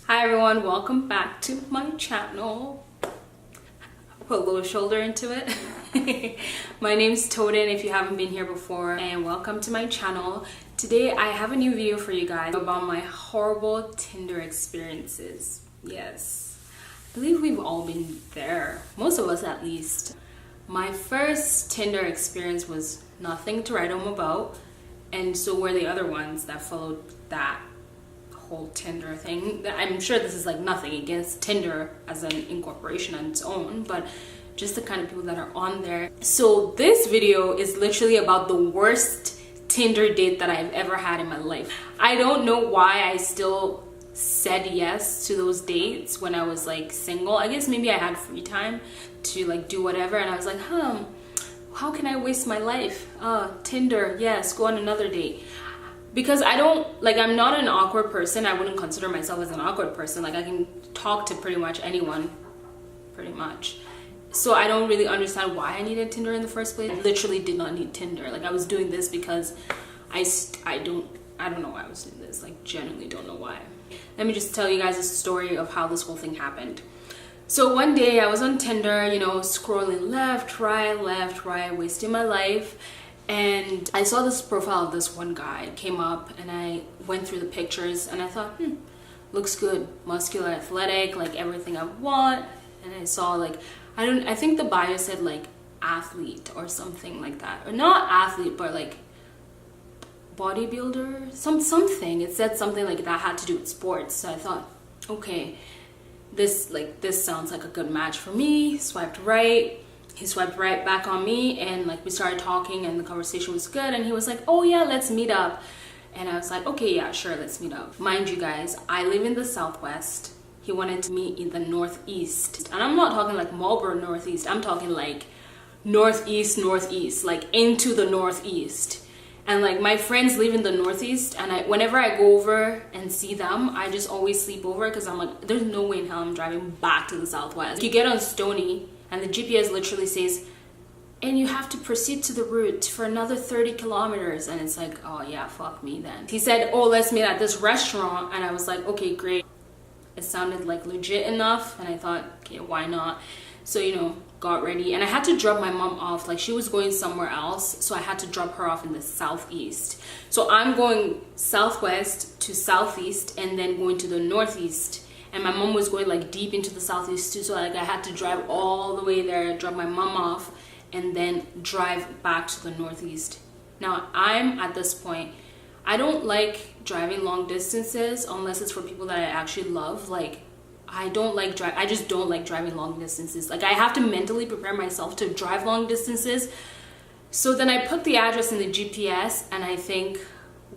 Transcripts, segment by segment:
Hi everyone, welcome back to my channel. Put a little shoulder into it. My name's Toden if you haven't been here before, and welcome to my channel. Today I have a new video for you guys about my horrible Tinder experiences. Yes, I believe we've all been there, most of us at least. My first Tinder experience was nothing to write home about, and so were the other ones that followed that whole Tinder thing. I'm sure this is like nothing against Tinder as an incorporation on its own, but just the kind of people that are on there. So this video is literally about the worst Tinder date that I've ever had in my life. I don't know why I still said yes to those dates when I was like single. I guess maybe I had free time to like do whatever, and I was like, how can I waste my life? Tinder, yes, go on another date. Because I'm not an awkward person. I wouldn't consider myself as an awkward person. Like, I can talk to pretty much anyone, pretty much. So I don't really understand why I needed Tinder in the first place. I literally did not need Tinder. Like, I was doing this because I don't know why I was doing this. Like, genuinely don't know why. Let me just tell you guys a story of how this whole thing happened. So one day I was on Tinder, you know, scrolling left, right, wasting my life. And I saw this profile of this one guy came up, and I went through the pictures and I thought, looks good, muscular, athletic, like everything I want. And I saw like, I think the bio said like athlete or something like that, or not athlete, but like bodybuilder, something. It said something like that had to do with sports. So I thought, okay, this sounds like a good match for me. Swiped right. He swiped right back on me, and like we started talking and the conversation was good, and he was like, oh yeah, let's meet up. And I was like, okay, yeah, sure, let's meet up. Mind you guys, I live in the Southwest. He wanted to meet in the Northeast. And I'm not talking like Marlboro Northeast. I'm talking like Northeast, like into the Northeast. And like my friends live in the Northeast, and whenever I go over and see them, I just always sleep over because I'm like, there's no way in hell I'm driving back to the Southwest. You get on Stony, and the GPS literally says, and you have to proceed to the route for another 30 kilometers. And it's like, oh yeah, fuck me then. He said, oh, let's meet at this restaurant. And I was like, okay, great. It sounded like legit enough. And I thought, okay, why not? So, you know, got ready. And I had to drop my mom off. Like, she was going somewhere else. So I had to drop her off in the Southeast. So I'm going Southwest to Southeast and then going to the Northeast. And my mom was going like deep into the Southeast too, so like I had to drive all the way there, drop my mom off, and then drive back to the Northeast. Now I'm at this point, I don't like driving long distances unless it's for people that I actually love. Like I just don't like driving long distances. Like I have to mentally prepare myself to drive long distances. So then I put the address in the GPS and I think,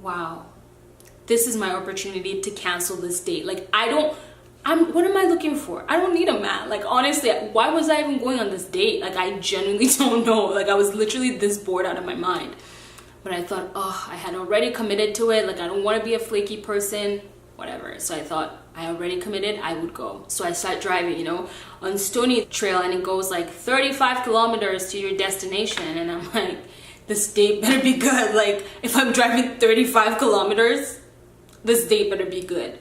wow, this is my opportunity to cancel this date. Like what am I looking for? I don't need a man. Like honestly, why was I even going on this date? Like I genuinely don't know. Like I was literally this bored out of my mind. But I thought, oh, I had already committed to it. Like I don't want to be a flaky person, whatever. So I thought I already committed, I would go. So I start driving, you know, on Stony Trail, and it goes like 35 kilometers to your destination. And I'm like, this date better be good. Like if I'm driving 35 kilometers, this date better be good.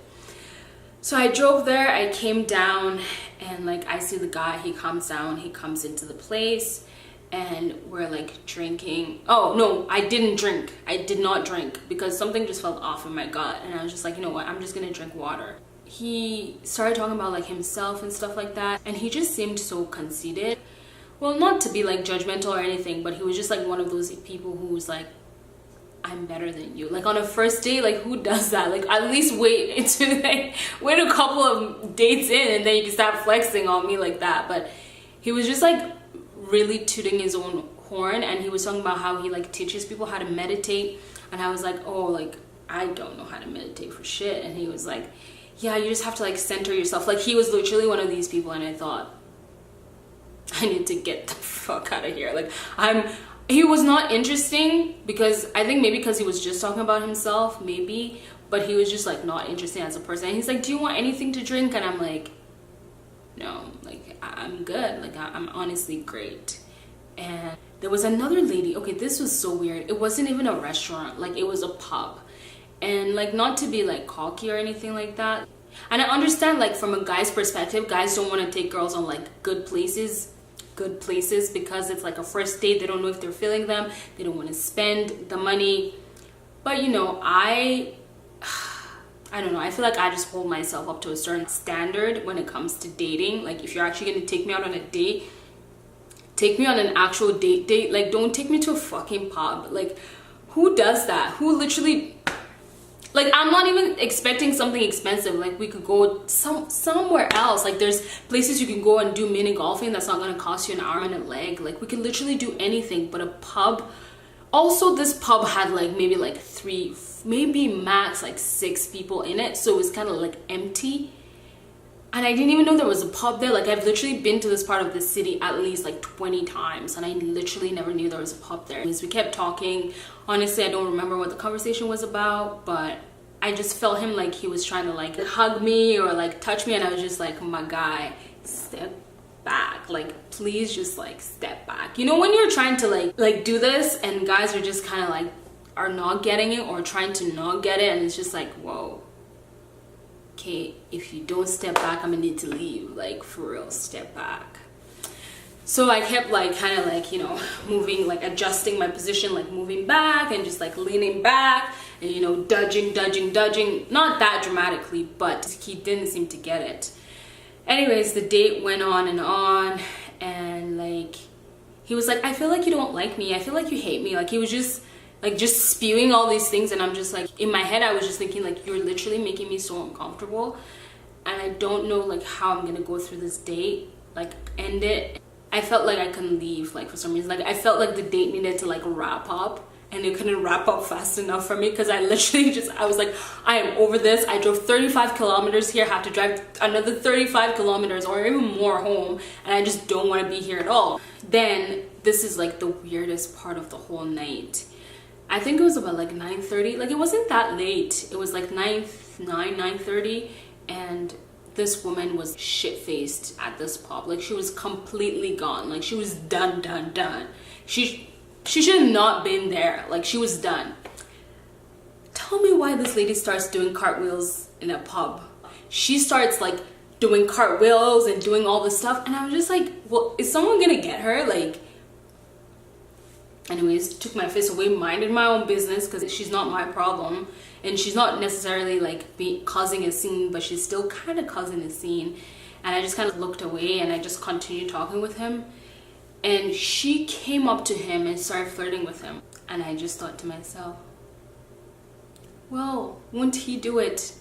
So I drove there, I came down, and like I see the guy, he comes down, he comes into the place, and we're like drinking. Oh no, I didn't drink. I did not drink because something just felt off in my gut, and I was just like, you know what, I'm just gonna drink water. He started talking about like himself and stuff like that, and he just seemed so conceited. Well, not to be like judgmental or anything, but he was just like one of those people who's like, I'm better than you. Like on a first date, like who does that? Like at least wait a couple of dates in, and then you can start flexing on me like that. But he was just like really tooting his own horn, and he was talking about how he like teaches people how to meditate. And I was like, oh, like I don't know how to meditate for shit. And he was like, yeah, you just have to like center yourself. Like he was literally one of these people, and I thought, I need to get the fuck out of here. Like he was not interesting because I think maybe because he was just talking about himself, maybe, but he was just like not interesting as a person. And he's like, do you want anything to drink? And I'm like, no, like I'm good. Like I'm honestly great. And there was another lady. Okay, this was so weird. It wasn't even a restaurant. Like it was a pub. And like, not to be like cocky or anything like that, And I understand, like, from a guy's perspective, guys don't want to take girls on like good places because it's like a first date. They don't know if they're feeling them, they don't want to spend the money. But you know, I don't know, I feel like I just hold myself up to a certain standard when it comes to dating. Like, if you're actually going to take me out on a date, take me on an actual date. Like, don't take me to a fucking pub. Like, who does that? Who literally, like, I'm not even expecting something expensive. Like, we could go somewhere else. Like, there's places you can go and do mini golfing that's not going to cost you an arm and a leg. Like, we can literally do anything. But a pub, also this pub had like maybe like 3, maybe max like 6 people in it, so it was kind of like empty. And I didn't even know there was a pub there. Like, I've literally been to this part of the city at least like 20 times, and I literally never knew there was a pub there. Because we kept talking. Honestly, I don't remember what the conversation was about, but I just felt him like he was trying to like hug me or like touch me, and I was just like, my guy, step back. Like, please just like step back. You know, when you're trying to like do this and guys are just kind of like are not getting it or trying to not get it, and it's just like, whoa, okay, if you don't step back, I'm gonna need to leave. Like, for real, step back. So I kept like kind of like, you know, moving, like adjusting my position, like moving back and just like leaning back and, you know, dodging, not that dramatically, but he didn't seem to get it. Anyways, the date went on, and like he was like, I feel like you don't like me, I feel like you hate me. Like, he was just spewing all these things, and I'm just like, in my head I was just thinking like, you're literally making me so uncomfortable, and I don't know like how I'm gonna go through this date, like end it. I felt like I couldn't leave, like, for some reason. Like, I felt like the date needed to like wrap up, and it couldn't wrap up fast enough for me, because I literally I was like, I am over this. I drove 35 kilometers here, have to drive another 35 kilometers or even more home, and I just don't want to be here at all. Then this is like the weirdest part of the whole night. I think it was about like 9:30. Like, it wasn't that late. It was like 9:30, and this woman was shit-faced at this pub. Like, she was completely gone. Like, she was done. She should have not been there. Like, she was done. Tell me why this lady starts doing cartwheels in a pub. She starts like doing cartwheels and doing all this stuff, and I was just like, well, is someone gonna get her? Like, anyways, took my fist away, minded my own business, because she's not my problem, and she's not necessarily like causing a scene, but she's still kind of causing a scene. And I just kind of looked away, and I just continued talking with him, and she came up to him and started flirting with him. And I just thought to myself, well, wouldn't he do it?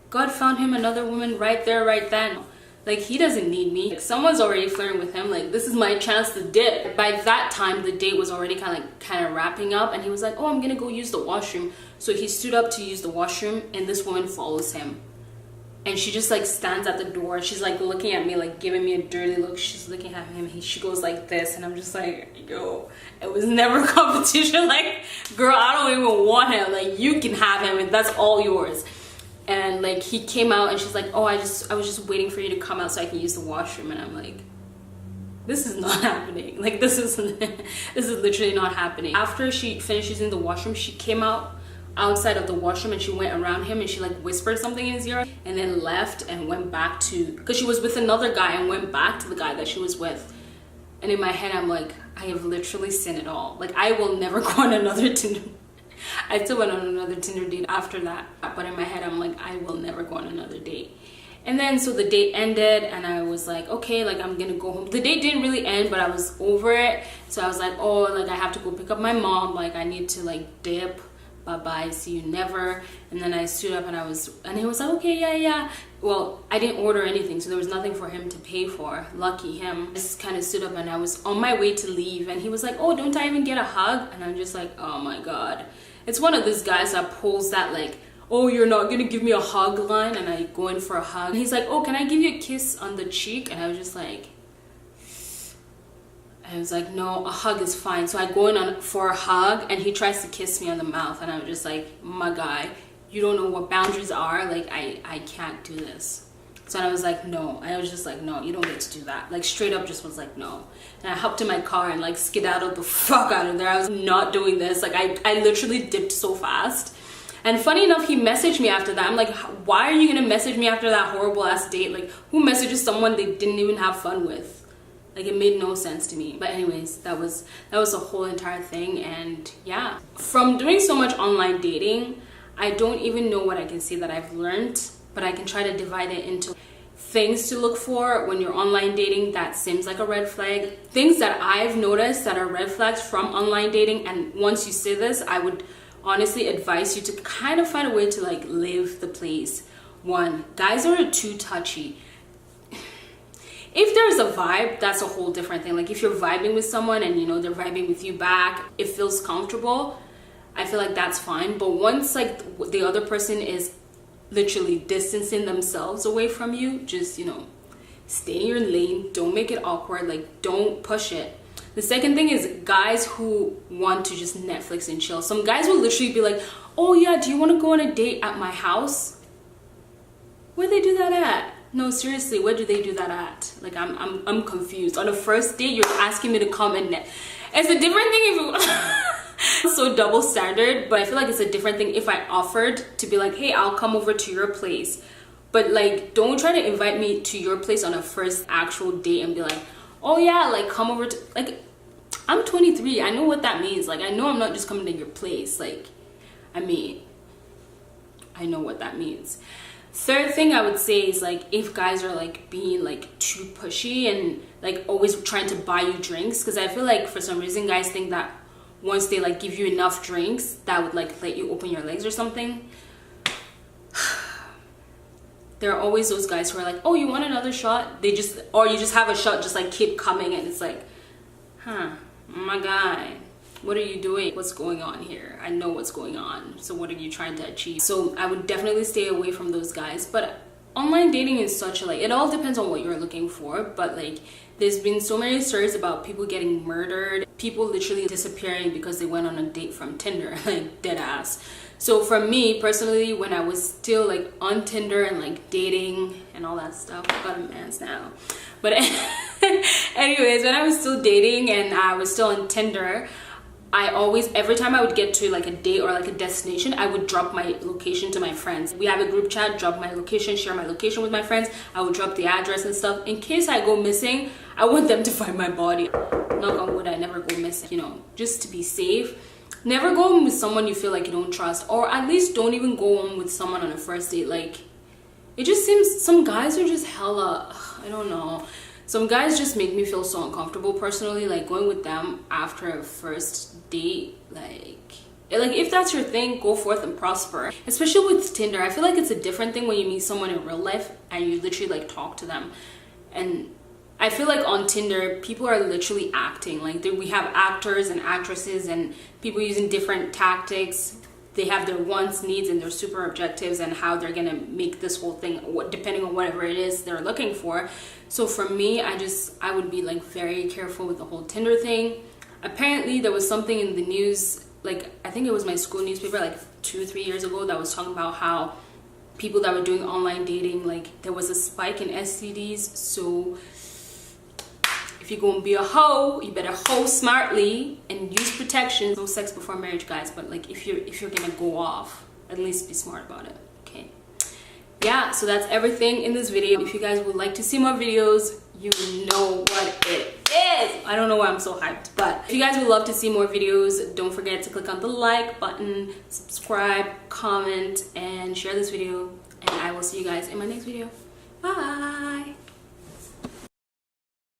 God found him another woman right there, right then. Like, he doesn't need me. Like, someone's already flirting with him. Like, this is my chance to dip. By that time, the date was already kind of wrapping up, and he was like, oh, I'm gonna go use the washroom. So he stood up to use the washroom, and this woman follows him. And she just like stands at the door. She's like looking at me, like giving me a dirty look. She's looking at him. She goes like this, and I'm just like, yo, it was never a competition. Like, girl, I don't even want him. Like, you can have him, and that's all yours. And like, he came out, and she's like, oh, I was just waiting for you to come out so I can use the washroom. And I'm like, this is not happening. Like, this is literally not happening. After she finished using the washroom, she came out outside of the washroom, and she went around him, and she like whispered something in his ear, and then left and went back to, because she was with another guy, and went back to the guy that she was with. And in my head, I'm like, I have literally seen it all. Like, I will never go on another Tinder. I still went on another Tinder date after that, but in my head, I'm like, I will never go on another date. And then so the date ended, and I was like, okay, like, I'm gonna go home. The date didn't really end, but I was over it. So I was like, oh, like, I have to go pick up my mom. Like, I need to like dip. Bye-bye, see you never. And then I stood up, and he was like, okay, yeah. Well, I didn't order anything, so there was nothing for him to pay for. Lucky him. I just kind of stood up, and I was on my way to leave, and he was like, oh, don't I even get a hug? And I'm just like, oh my god. It's one of these guys that pulls that like, oh, you're not gonna give me a hug line, and I go in for a hug. And he's like, oh, can I give you a kiss on the cheek? And I was just like, no, a hug is fine. So I go in for a hug, and he tries to kiss me on the mouth, and I'm just like, my guy, you don't know what boundaries are. Like, I can't do this. So I was like, no. I was just like, no, you don't get to do that. Like, straight up just was like, no. And I hopped in my car and like skedaddled the fuck out of there. I was not doing this. Like, I literally dipped so fast. And funny enough, he messaged me after that. I'm like, why are you gonna message me after that horrible ass date? Like, who messages someone they didn't even have fun with? Like, it made no sense to me. But anyways, that was the whole entire thing. And yeah, from doing so much online dating, I don't even know what I can say that I've learned, but I can try to divide it into things to look for when you're online dating that seems like a red flag, things that I've noticed that are red flags from online dating. And once you see this, I would honestly advise you to kind of find a way to like live the place. One, guys are too touchy. If there's a vibe, that's a whole different thing. Like, if you're vibing with someone and you know they're vibing with you back, it feels comfortable, I feel like that's fine. But once like the other person is literally distancing themselves away from you, just, you know, stay in your lane. Don't make it awkward. Like, don't push it. The second thing is guys who want to just Netflix and chill. Some guys will literally be like, oh yeah, do you want to go on a date at my house? Where they do that at? No, seriously, where do they do that at? Like, I'm confused. On a first date, you're asking me to come and it's a different thing if you so double standard, but I feel like it's a different thing if I offered to be like, hey, I'll come over to your place. But like, don't try to invite me to your place on a first actual date and be like, oh yeah, like come over to, like, I'm 23. I know what that means. Like, I know I'm not just coming to your place. Like, I mean, I know what that means. Third thing I would say is like, if guys are like being like too pushy and like always trying to buy you drinks, because I feel like for some reason guys think that once they like give you enough drinks, that would like let you open your legs or something. There are always those guys who are like, oh, you want another shot? They just, or you just have a shot, just like keep coming, and it's like, huh, my guy, what are you doing? What's going on here? I know what's going on. So what are you trying to achieve? So I would definitely stay away from those guys. But online dating is such a, like, it all depends on what you're looking for. But like, there's been so many stories about people getting murdered, people literally disappearing because they went on a date from Tinder, like dead ass. So for me personally, when I was still like on Tinder and like dating and all that stuff, I got a man's now. But anyways, when I was still dating and I was still on Tinder, I always, every time I would get to like a date or like a destination, I would drop my location to my friends. We have a group chat, drop my location, share my location with my friends. I would drop the address and stuff. In case I go missing, I want them to find my body. Knock on wood, I never go missing, you know, just to be safe. Never go on with someone you feel like you don't trust, or at least don't even go on with someone on a first date. Like, it just seems some guys are just hella, I don't know. Some guys just make me feel so uncomfortable personally, like going with them after a first date. Like if that's your thing, go forth and prosper. Especially with Tinder, I feel like it's a different thing when you meet someone in real life and you literally like talk to them. And I feel like on Tinder, people are literally acting. Like, we have actors and actresses and people using different tactics. They have their wants, needs, and their super objectives and how they're gonna make this whole thing, depending on whatever it is they're looking for. So for me, I would be like very careful with the whole Tinder thing. Apparently there was something in the news, like I think it was my school newspaper like 2 or 3 years ago, that was talking about how people that were doing online dating, like there was a spike in STDs. So if you're gonna be a hoe, you better hoe smartly and use protection. No sex before marriage, guys, but like if you're gonna go off, at least be smart about it. Okay, yeah, so that's everything in this video. If you guys would like to see more videos, you know what it is. I don't know why I'm so hyped, but if you guys would love to see more videos, don't forget to click on the like button, subscribe, comment, and share this video, and I will see you guys in my next video. Bye.